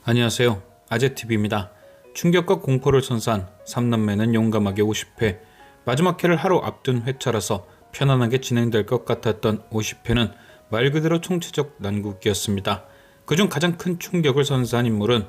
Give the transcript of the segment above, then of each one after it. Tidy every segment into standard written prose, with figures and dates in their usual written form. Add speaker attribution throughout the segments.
Speaker 1: 안녕하세요. 아재TV입니다. 충격과 공포를 선사한 3남매는 용감하게 50회, 마지막 회를 하루 앞둔 회차라서 편안하게 진행될 것 같았던 50회는 말 그대로 총체적 난국이었습니다. 그중 가장 큰 충격을 선사한 인물은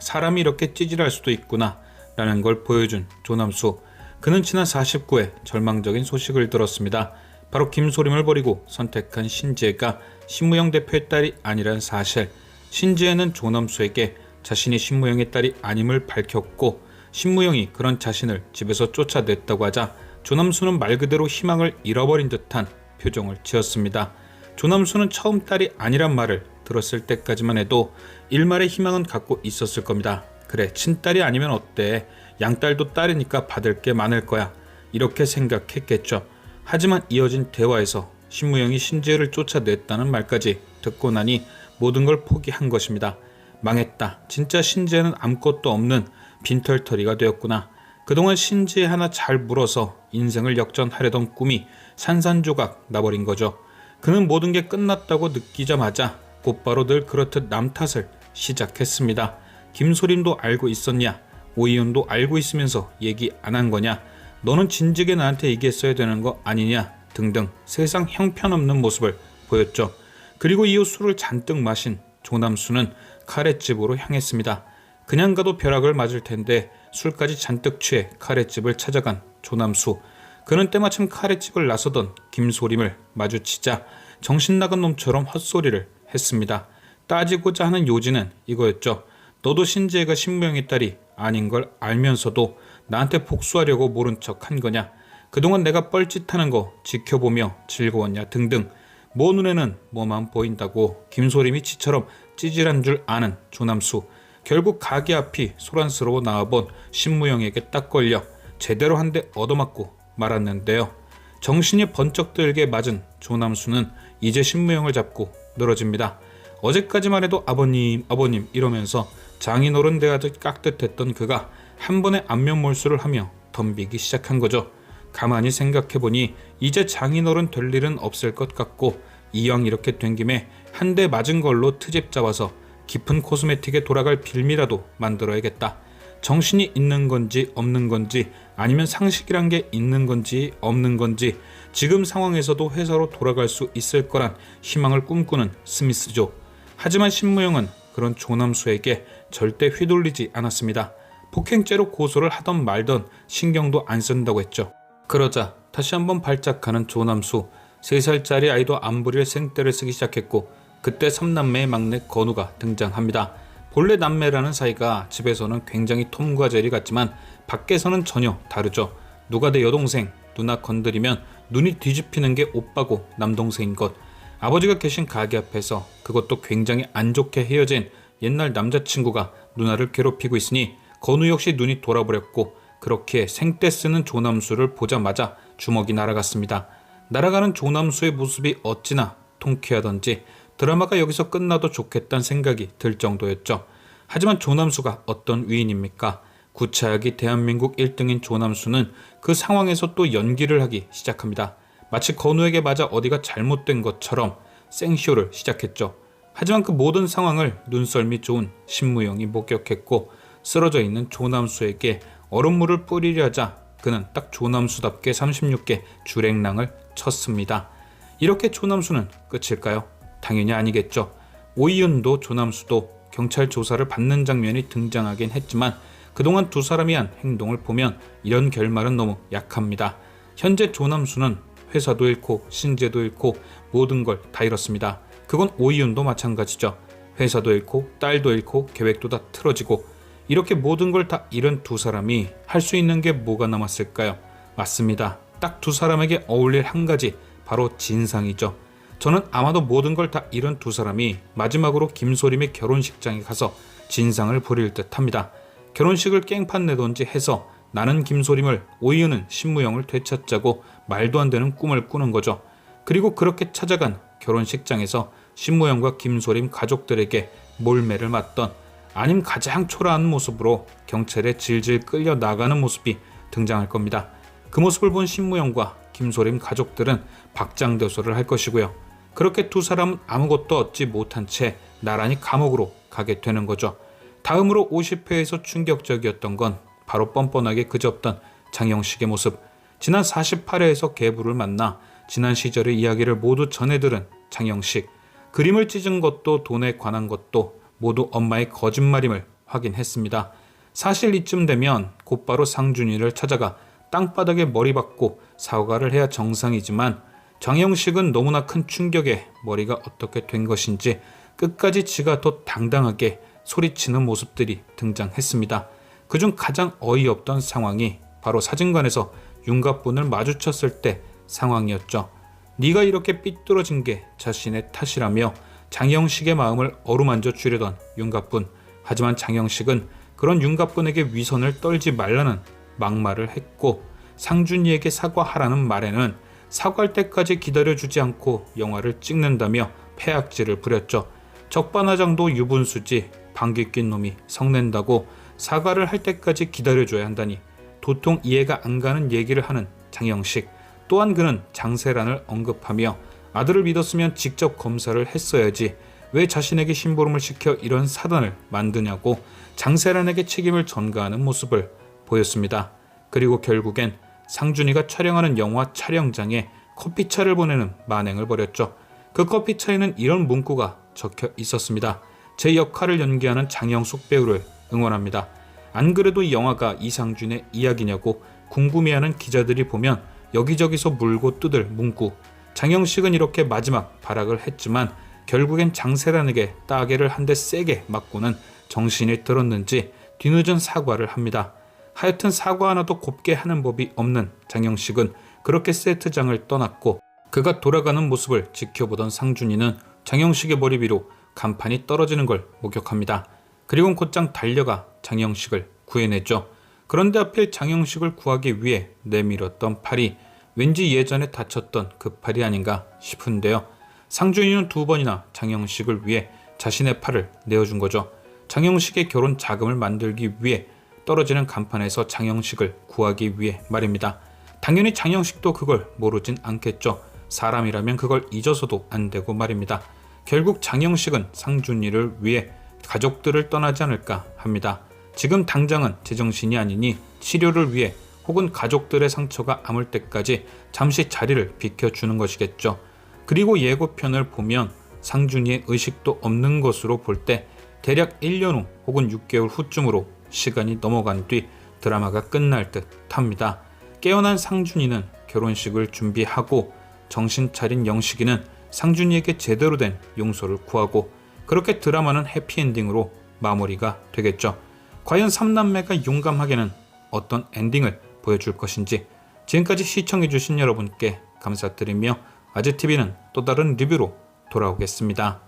Speaker 1: 사람이 이렇게 찌질할 수도 있구나 라는 걸 보여준 조남수. 그는 지난 49회 절망적인 소식을 들었습니다. 바로 김소림을 버리고 선택한 신지혜가 신무영 대표의 딸이 아니란 사실. 신지혜는 조남수에게 자신이 신무영의 딸이 아님을 밝혔고, 신무영이 그런 자신을 집에서 쫓아냈다고 하자 조남수는 말 그대로 희망을 잃어버린 듯한 표정을 지었습니다. 조남수는 처음 딸이 아니란 말을 들었을 때까지만 해도 일말의 희망은 갖고 있었을 겁니다. 그래, 친딸이 아니면 어때? 양딸도 딸이니까 받을 게 많을 거야. 이렇게 생각했겠죠. 하지만 이어진 대화에서 신무영이 신지혜를 쫓아냈다는 말까지 듣고 나니 모든 걸 포기한 것입니다. 망했다. 진짜 신지혜는 아무것도 없는 빈털터리가 되었구나. 그동안 신지혜 하나 잘 물어서 인생을 역전하려던 꿈이 산산조각 나버린 거죠. 그는 모든 게 끝났다고 느끼자마자 곧바로 늘 그렇듯 남 탓을 시작했습니다. 김소림도 알고 있었냐? 오이윤도 알고 있으면서 얘기 안 한 거냐? 너는 진즉에 나한테 얘기했어야 되는 거 아니냐? 등등 세상 형편없는 모습을 보였죠. 그리고 이후 술을 잔뜩 마신 조남수는 카레집으로 향했습니다. 그냥 가도 벼락을 맞을 텐데 술까지 잔뜩 취해 카레집을 찾아간 조남수. 그는 때마침 카레집을 나서던 김소림을 마주치자 정신나간 놈처럼 헛소리를 했습니다. 따지고자 하는 요지는 이거였죠. 너도 신지혜가 신무영의 딸이 아닌 걸 알면서도 나한테 복수하려고 모른 척 한 거냐? 그동안 내가 뻘짓하는 거 지켜보며 즐거웠냐? 등등. 뭐 눈에는 뭐만 보인다고 김소림이 지처럼 찌질한 줄 아는 조남수. 결국 가게 앞이 소란스러워 나와본 신무영에게 딱 걸려 제대로 한 대 얻어맞고 말았는데요. 정신이 번쩍 들게 맞은 조남수는 이제 신무영을 잡고 늘어집니다. 어제까지만 해도 아버님 이러면서 장인어른 대하듯 깍듯했던 그가 한 번에 안면몰수를 하며 덤비기 시작한 거죠. 가만히 생각해보니 이제 장인어른 될 일은 없을 것 같고, 이왕 이렇게 된 김에 한 대 맞은 걸로 트집 잡아서 깊은 코스메틱에 돌아갈 빌미라도 만들어야겠다. 정신이 있는 건지 없는 건지, 아니면 상식이란 게 있는 건지 없는 건지, 지금 상황에서도 회사로 돌아갈 수 있을 거란 희망을 꿈꾸는 스미스죠. 하지만 신무영은 그런 조남수에게 절대 휘둘리지 않았습니다. 폭행죄로 고소를 하던 말던 신경도 안 쓴다고 했죠. 그러자 다시 한번 발작하는 조남수. 3살짜리 아이도 안 부릴 생떼를 쓰기 시작했고, 그때 3남매의 막내 건우가 등장합니다. 본래 남매라는 사이가 집에서는 굉장히 톰과 제리 같지만 밖에서는 전혀 다르죠. 누가 내 여동생 누나 건드리면 눈이 뒤집히는 게 오빠고 남동생인 것. 아버지가 계신 가게 앞에서 그것도 굉장히 안 좋게 헤어진 옛날 남자친구가 누나를 괴롭히고 있으니 건우 역시 눈이 돌아버렸고, 그렇게 생떼 쓰는 조남수를 보자마자 주먹이 날아갔습니다. 날아가는 조남수의 모습이 어찌나 통쾌하던지 드라마가 여기서 끝나도 좋겠다는 생각이 들 정도였죠. 하지만 조남수가 어떤 위인입니까? 구차하기 대한민국 1등인 조남수는 그 상황에서 또 연기를 하기 시작합니다. 마치 건우에게 맞아 어디가 잘못된 것처럼 생쇼를 시작했죠. 하지만 그 모든 상황을 눈썰미 좋은 신무영이 목격했고, 쓰러져 있는 조남수에게 얼음물을 뿌리려 하자 그는 딱 조남수답게 36개 주랭랑을 쳤습니다. 이렇게 조남수는 끝일까요? 당연히 아니겠죠. 오이윤도 조남수도 경찰 조사를 받는 장면이 등장하긴 했지만 그동안 두 사람이 한 행동을 보면 이런 결말은 너무 약합니다. 현재 조남수는 회사도 잃고 신지혜도 잃고 모든 걸 다 잃었습니다. 그건 오이윤도 마찬가지죠. 회사도 잃고 딸도 잃고 계획도 다 틀어지고, 이렇게 모든 걸 다 잃은 두 사람이 할 수 있는 게 뭐가 남았을까요? 맞습니다. 딱 두 사람에게 어울릴 한 가지, 바로 진상이죠. 저는 아마도 모든 걸 다 잃은 두 사람이 마지막으로 김소림의 결혼식장에 가서 진상을 부릴 듯 합니다. 결혼식을 깽판 내던지 해서 나는 김소림을, 오이윤은 신무영을 되찾자고 말도 안 되는 꿈을 꾸는 거죠. 그리고 그렇게 찾아간 결혼식장에서 신무영과 김소림 가족들에게 몰매를 맞던, 아님 가장 초라한 모습으로 경찰에 질질 끌려 나가는 모습이 등장할 겁니다. 그 모습을 본 신무영과 김소림 가족들은 박장대소를 할 것이고요. 그렇게 두 사람은 아무것도 얻지 못한 채 나란히 감옥으로 가게 되는 거죠. 다음으로 50회에서 충격적이었던 건 바로 뻔뻔하게 그저없던 장영식의 모습. 지난 48회에서 계부를 만나 지난 시절의 이야기를 모두 전해들은 장영식. 그림을 찢은 것도 돈에 관한 것도 모두 엄마의 거짓말임을 확인했습니다. 사실 이쯤 되면 곧바로 상준이를 찾아가 땅바닥에 머리 박고 사과를 해야 정상이지만 장영식은 너무나 큰 충격에 머리가 어떻게 된 것인지 끝까지 지가 더 당당하게 소리치는 모습들이 등장했습니다. 그중 가장 어이없던 상황이 바로 사진관에서 윤갑분을 마주쳤을 때 상황이었죠. 네가 이렇게 삐뚤어진 게 자신의 탓이라며 장영식의 마음을 어루만져 주려던 윤갑분. 하지만 장영식은 그런 윤갑분에게 위선을 떨지 말라는 막말을 했고 상준이에게 사과하라는 말에는 사과할 때까지 기다려주지 않고 영화를 찍는다며 패악질을 부렸죠. 적반하장도 유분수지 방귀 낀 놈이 성낸다고 사과를 할 때까지 기다려줘야 한다니 도통 이해가 안 가는 얘기를 하는 장영식. 또한 그는 장세란을 언급하며 아들을 믿었으면 직접 검사를 했어야지 왜 자신에게 심부름을 시켜 이런 사단을 만드냐고 장세란에게 책임을 전가하는 모습을 보였습니다. 그리고 결국엔 상준이가 촬영하는 영화 촬영장에 커피차를 보내는 만행을 벌였죠. 그 커피차에는 이런 문구가 적혀 있었습니다. 제 역할을 연기하는 장영숙 배우를 응원합니다. 안 그래도 이 영화가 이상준의 이야기냐고 궁금해하는 기자들이 보면 여기저기서 물고 뜯을 문구. 장영식은 이렇게 마지막 발악을 했지만 결국엔 장세란에게 따개를 한 대 세게 맞고는 정신이 들었는지 뒤늦은 사과를 합니다. 하여튼 사과 하나도 곱게 하는 법이 없는 장영식은 그렇게 세트장을 떠났고 그가 돌아가는 모습을 지켜보던 상준이는 장영식의 머리 위로 간판이 떨어지는 걸 목격합니다. 그리고 곧장 달려가 장영식을 구해냈죠. 그런데 하필 장영식을 구하기 위해 내밀었던 팔이 왠지 예전에 다쳤던 그 팔이 아닌가 싶은데요. 상준이는 2번이나 장영식을 위해 자신의 팔을 내어준 거죠. 장영식의 결혼 자금을 만들기 위해 떨어지는 간판에서 장영식을 구하기 위해 말입니다. 당연히 장영식도 그걸 모르진 않겠죠. 사람이라면 그걸 잊어서도 안 되고 말입니다. 결국 장영식은 상준이를 위해 가족들을 떠나지 않을까 합니다. 지금 당장은 제정신이 아니니 치료를 위해 혹은 가족들의 상처가 아물 때까지 잠시 자리를 비켜주는 것이겠죠. 그리고 예고편을 보면 상준이의 의식도 없는 것으로 볼 때 대략 1년 후 혹은 6개월 후쯤으로 시간이 넘어간 뒤 드라마가 끝날 듯 합니다. 깨어난 상준이는 결혼식을 준비하고 정신 차린 영식이는 상준이에게 제대로 된 용서를 구하고 그렇게 드라마는 해피엔딩으로 마무리가 되겠죠. 과연 3남매가 용감하게는 어떤 엔딩을 보여줄 것인지 지금까지 시청해주신 여러분께 감사드리며 아재TV는 또 다른 리뷰로 돌아오겠습니다.